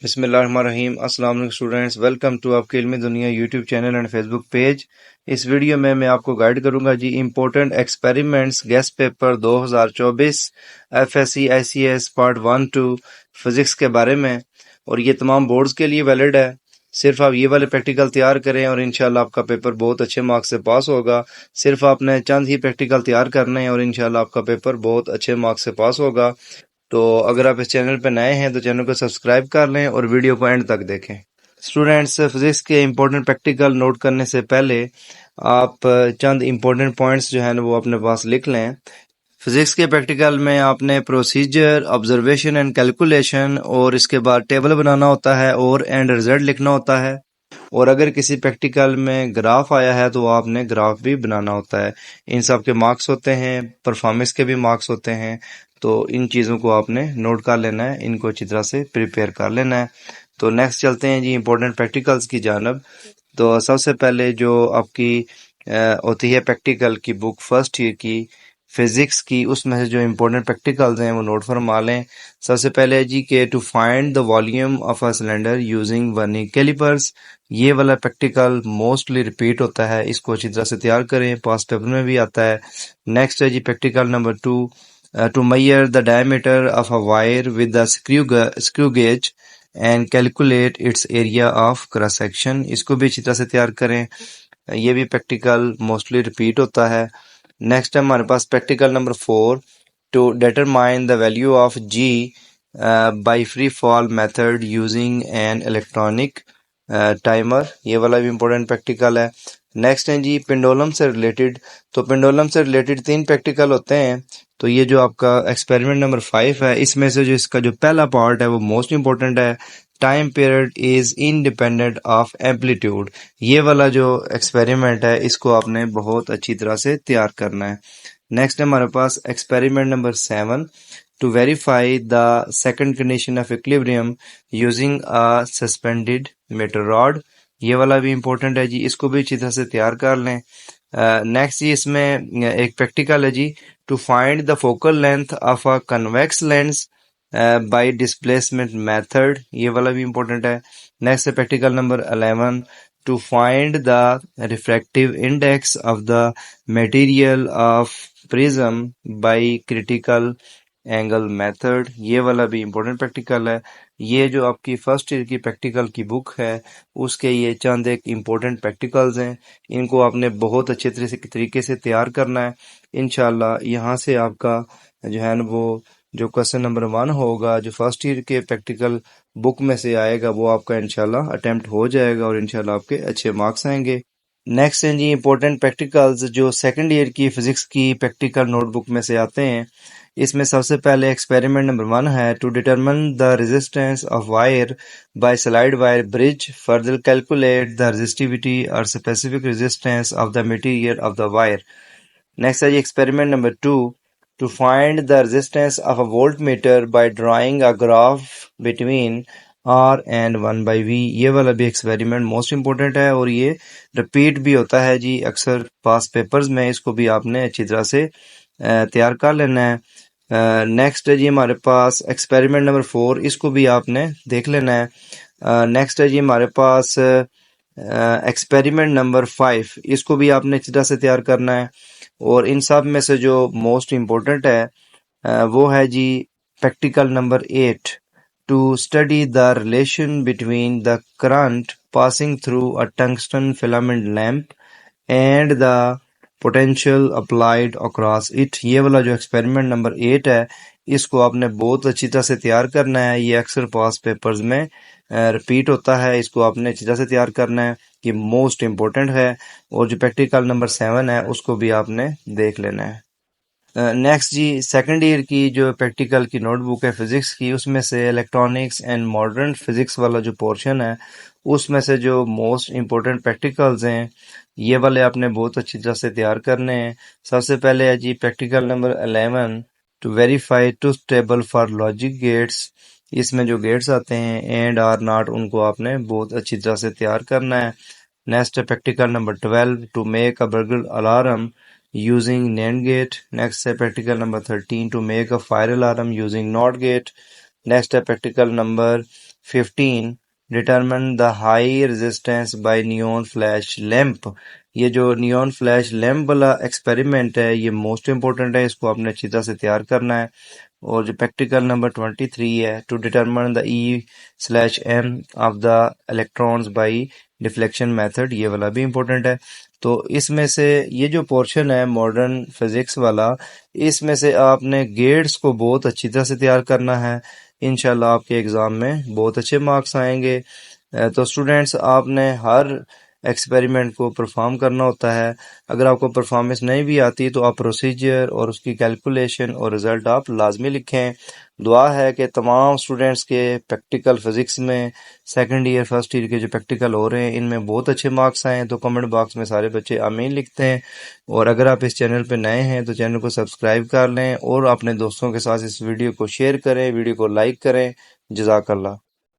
بسم اللہ الرحمن الرحیم۔ السلام علیکم اسٹوڈینٹس، ویلکم ٹو آپ کی علمی دنیا YouTube channel and Facebook page. اس ویڈیو میں آپ کو گائیڈ کروں گا جی important experiments guess paper 2024 F S C I C S part 1-2 physics کے بارے میں، اور یہ تمام بورڈز کے لیے ویلڈ ہے۔ صرف آپ یہ والے پریکٹیکل تیار کریں اور انشاءاللہ آپ کا پیپر بہت اچھے مارکس سے پاس ہوگا۔ صرف آپ نے چند ہی پریکٹیکل تیار کرنے ہیں اور انشاءاللہ آپ کا پیپر بہت اچھے مارکس سے پاس ہوگا۔ تو اگر آپ اس چینل پہ نئے ہیں تو چینل کو سبسکرائب کر لیں اور ویڈیو کو اینڈ تک دیکھیں۔ اسٹوڈینٹس، فزکس کے امپورٹنٹ پریکٹیکل نوٹ کرنے سے پہلے آپ چند امپورٹنٹ پوائنٹس جو ہیں وہ اپنے پاس لکھ لیں۔ فزکس کے پریکٹیکل میں آپ نے پروسیجر، آبزرویشن اینڈ کیلکولیشن، اور اس کے بعد ٹیبل بنانا ہوتا ہے اور اینڈ رزلٹ لکھنا ہوتا ہے، اور اگر کسی پریکٹیکل میں گراف آیا ہے تو آپ نے گراف بھی بنانا ہوتا ہے۔ ان سب کے مارکس ہوتے ہیں، پرفارمنس کے بھی مارکس ہوتے ہیں، تو ان چیزوں کو آپ نے نوٹ کر لینا ہے، ان کو اچھی طرح سے پریپیئر کر لینا ہے۔ تو نیکسٹ چلتے ہیں جی امپورٹنٹ پریکٹیکلز کی جانب۔ تو سب سے پہلے جو آپ کی ہوتی ہے پریکٹیکل کی بک فرسٹ ایئر کی فزکس کی، اس میں سے جو امپورٹنٹ پریکٹیکلز ہیں وہ نوٹ فرما لیں۔ سب سے پہلے جی کہ to find the volume of a cylinder using vernier calipers, یہ والا پریکٹیکل موسٹلی ریپیٹ ہوتا ہے، اس کو اچھی طرح سے تیار کریں، پاس پیپر میں بھی آتا ہے۔ نیکسٹ ہے جی practical number 2، to measure the diameter of a wire with the screw gauge and calculate its area of cross section، اس کو بھی اچھی طرح سے تیار کریں، یہ بھی پریکٹیکل موسٹلی ریپیٹ ہوتا ہے۔ نیکسٹ ہے ہمارے پاس practical number 4، to determine the value of G by free fall method using an electronic timer، یہ والا بھی امپورٹنٹ پریکٹیکل ہے۔ نیکسٹ ہے جی پینڈولم سے ریلیٹڈ، تو پینڈولم سے ریلیٹڈ 3 پریکٹیکل ہوتے ہیں، تو یہ جو آپ کا ایکسپیریمنٹ نمبر 5 ہے، اس میں سے جو اس کا جو پہلا پارٹ ہے وہ موسٹ امپورٹنٹ ہے، time period is independent of amplitude, یہ والا جو ایکسپیریمنٹ ہے اس کو آپ نے بہت اچھی طرح سے تیار کرنا ہے۔ نیکسٹ ہے ہمارے پاس experiment number 7، to verify the second condition of equilibrium using a suspended meter rod, یہ والا بھی امپورٹنٹ ہے جی، اس کو بھی اچھی طرح سے تیار کر لیں۔ نیکسٹ جی اس میں ایک پریکٹیکل ہے جی، to find the focal length of a convex lens by displacement method, یہ والا بھی امپورٹنٹ ہے۔ نیکسٹ ہے practical number 11، to find the refractive index of the material of prism by critical angle method, یہ والا بھی امپورٹنٹ پریکٹیکل ہے۔ یہ جو آپ کی فرسٹ ایئر کی پریکٹیکل کی بک ہے اس کے یہ چند ایک امپورٹنٹ پریکٹیکلز ہیں، ان کو آپ نے بہت اچھے طریقے سے تیار کرنا ہے۔ انشاءاللہ یہاں سے آپ کا جو ہے نا وہ جو کوسچن نمبر 1 ہوگا جو فرسٹ ایئر کے پریکٹیکل بک میں سے آئے گا وہ آپ کا انشاءاللہ اٹیمپٹ ہو جائے گا اور انشاءاللہ آپ کے اچھے مارکس آئیں گے۔ نیکسٹ ہیں جی امپورٹنٹ پریکٹیکلز جو سیکنڈ ایئر کی فزکس کی پریکٹیکل نوٹ بک میں سے آتے ہیں۔ اس میں سب سے پہلے ایکسپیریمنٹ نمبر 1 ہے، to determine the resistance of wire by slide wire bridge, further calculate the resistivity اور specific resistance of the material of the wire. Next ہے جی experiment number 2، to find the resistance of a voltmeter by drawing a graph between R and 1/V، یہ والا بھی experiment most important ہے اور یہ repeat بھی ہوتا ہے جی اکثر پاس پیپرز میں، اس کو بھی آپ نے اچھی طرح سے تیار کر لینا ہے۔ نیکسٹ ہے جی ہمارے پاس ایکسپیریمنٹ نمبر 4، اس کو بھی آپ نے دیکھ لینا ہے۔ نیکسٹ ہے جی ہمارے پاس ایکسپیریمنٹ نمبر 5، اس کو بھی آپ نے اچھی طرح سے تیار کرنا ہے، اور ان سب میں سے جو موسٹ امپورٹنٹ ہے وہ ہے جی practical number 8، to study the relation between the current passing through a tungsten filament lamp and the potential applied across it, یہ والا جو ایکسپیریمنٹ نمبر 8 ہے اس کو آپ نے بہت اچھی طرح سے تیار کرنا ہے، یہ اکثر پاس پیپرز میں ریپیٹ ہوتا ہے، اس کو آپ نے اچھی طرح سے تیار کرنا ہے، یہ موسٹ امپورٹنٹ ہے، اور جو پریکٹیکل نمبر 7 ہے اس کو بھی آپ نے دیکھ لینا ہے۔ نیکسٹ جی سیکنڈ ایئر کی جو پریکٹیکل کی نوٹ بک ہے فزکس کی، اس میں سے الیکٹرانکس اینڈ ماڈرن فزکس والا جو پورشن ہے اس میں سے جو موسٹ امپورٹنٹ پریکٹیکلز ہیں یہ والے آپ نے بہت اچھی طرح سے تیار کرنے ہیں۔ سب سے پہلے ہے جی practical number 11، to verify truth table for logic gates, اس میں جو گیٹس آتے ہیں اینڈ آر ناٹ ان کو آپ نے بہت اچھی طرح سے تیار کرنا ہے۔ نیکسٹ ہے practical number 12، to make a burglar alarm using NAND gate۔ next ہے practical number 13، to make a fire alarm using NOT gate۔ next ہے practical number 15 determine the high resistance by neon flash lamp. یہ جو neon flash lamp والا experiment ہے یہ most important ہے، اس کو آپ نے اچھی طرح سے تیار کرنا ہے۔ اور جو پریکٹیکل نمبر 23 ہے to determine the E/M of the electrons by deflection method, یہ والا بھی امپورٹنٹ ہے۔ تو اس میں سے یہ جو پورشن ہے ماڈرن فزکس والا، اس میں سے آپ نے گیٹس کو بہت اچھی طرح سے تیار کرنا ہے، انشاءاللہ آپ کے ایگزام میں بہت اچھے مارکس آئیں گے۔ تو اسٹوڈینٹس آپ نے ہر ایکسپیریمنٹ کو پرفارم کرنا ہوتا ہے۔ اگر آپ کو پرفارمنس نہیں بھی آتی تو آپ پروسیجر اور اس کی کیلکولیشن اور رزلٹ آپ لازمی لکھیں۔ دعا ہے کہ تمام اسٹوڈینٹس کے پریکٹیکل فزکس میں سیکنڈ ایئر فرسٹ ایئر کے جو پریکٹیکل ہو رہے ہیں ان میں بہت اچھے مارکس آئیں۔ تو کمنٹ باکس میں سارے بچے آمین لکھتے ہیں، اور اگر آپ اس چینل پہ نئے ہیں تو چینل کو سبسکرائب کر لیں اور اپنے دوستوں کے ساتھ اس ویڈیو کو شیئر کریں، ویڈیو کو لائک کریں۔ جزاک اللہ۔